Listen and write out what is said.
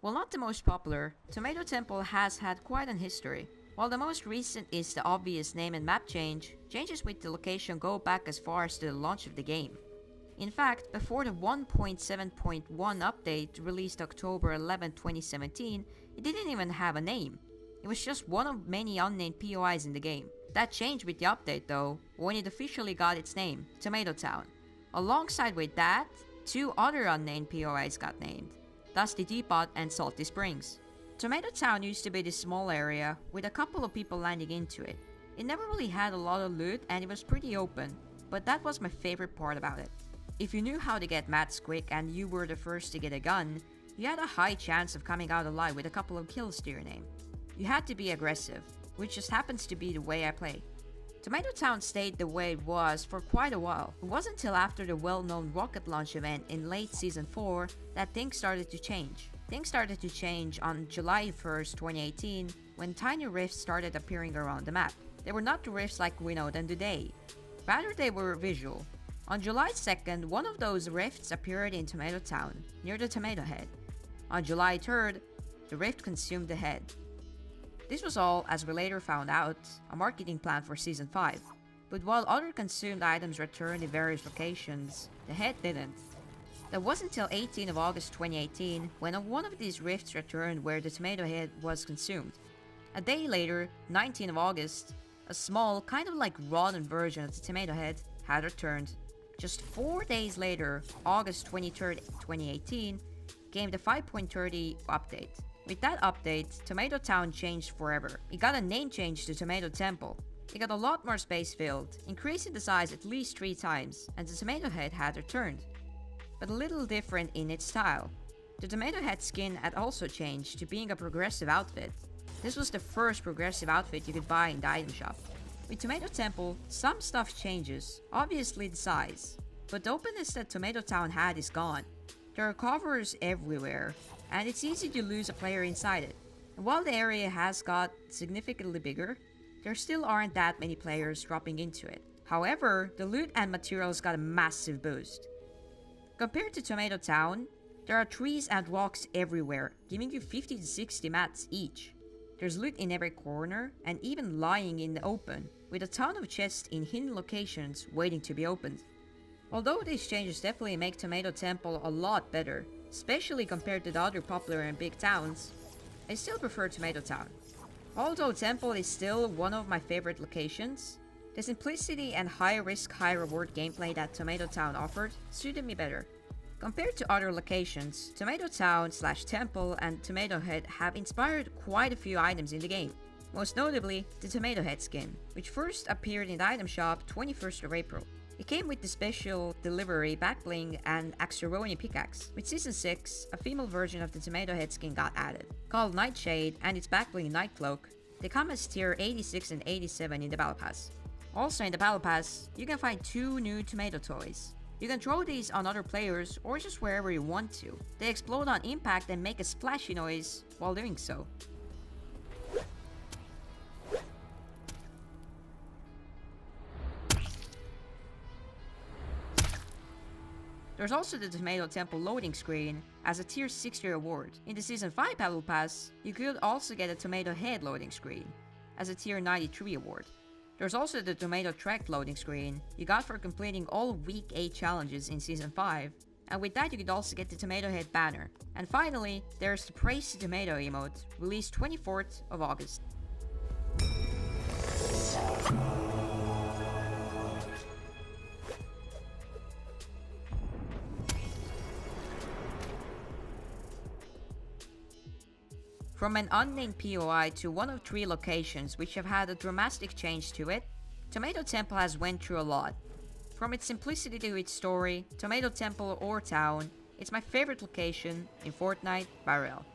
While not the most popular, Tomato Temple has had quite an history. While the most recent is the obvious name and map change, changes with the location go back as far as the launch of the game. In fact, before the 1.7.1 update released October 11, 2017, it didn't even have a name. It was just one of many unnamed POIs in the game. That changed with the update though, when it officially got its name, Tomato Town. Alongside with that, two other unnamed POIs got named, Dusty Depot and Salty Springs. Tomato Town used to be this small area with a couple of people landing into it. It never really had a lot of loot and it was pretty open, but that was my favorite part about it. If you knew how to get mats quick and you were the first to get a gun, you had a high chance of coming out alive with a couple of kills to your name. You had to be aggressive, which just happens to be the way I play. Tomato Town stayed the way it was for quite a while. It wasn't until after the well-known rocket launch event in late Season 4 that things started to change. Things started to change on July 1st, 2018, when tiny rifts started appearing around the map. They were not the rifts like we know them today. Rather, they were visual. On July 2nd, one of those rifts appeared in Tomato Town, near the Tomato Head. On July 3rd, the rift consumed the head. This was all, as we later found out, a marketing plan for Season 5. But while other consumed items returned in various locations, the head didn't. That wasn't until 18th of August 2018 when one of these rifts returned where the Tomato Head was consumed. A day later, 19th of August, a small, kind of like rotten version of the Tomato Head had returned. Just 4 days later, August 23rd, 2018, came the 5.30 update. With that update, Tomato Town changed forever. It got a name change to Tomato Temple. It got a lot more space filled, increasing the size at least 3 times, and the Tomato Head had returned. But a little different in its style. The Tomato Head skin had also changed to being a progressive outfit. This was the first progressive outfit you could buy in the item shop. With Tomato Temple, some stuff changes, obviously the size, but the openness that Tomato Town had is gone. There are covers everywhere, and it's easy to lose a player inside it. And while the area has got significantly bigger, there still aren't that many players dropping into it. However, the loot and materials got a massive boost. Compared to Tomato Town, there are trees and rocks everywhere, giving you 50 to 60 mats each. There's loot in every corner, and even lying in the open, with a ton of chests in hidden locations waiting to be opened. Although these changes definitely make Tomato Temple a lot better, especially compared to the other popular and big towns, I still prefer Tomato Town. Although Temple is still one of my favorite locations, the simplicity and high risk, high reward gameplay that Tomato Town offered suited me better. Compared to other locations, Tomato Town / Temple and Tomato Head have inspired quite a few items in the game. Most notably, the Tomato Head skin, which first appeared in the item shop 21st of April. It came with the special delivery backbling and Axeroni pickaxe. With Season 6, a female version of the Tomato Head skin got added, called Nightshade, and its backbling Nightcloak. They come as tier 86 and 87 in the Battle Pass. Also in the Battle Pass, you can find 2 new tomato toys. You can throw these on other players or just wherever you want to. They explode on impact and make a splashy noise while doing so. There's also the Tomato Temple loading screen as a tier 60 reward. In the Season 5 Battle Pass, you could also get a Tomato Head loading screen as a tier 93 award. There's also the Tomato Trek loading screen you got for completing all Week 8 challenges in Season 5, and with that you could also get the Tomato Head banner. And finally, there's the Praise the Tomato emote, released 24th of August. From an unnamed POI to one of 3 locations which have had a dramatic change to it, Tomato Temple has went through a lot. From its simplicity to its story, Tomato Temple or Town, it's my favorite location in Fortnite by Royale.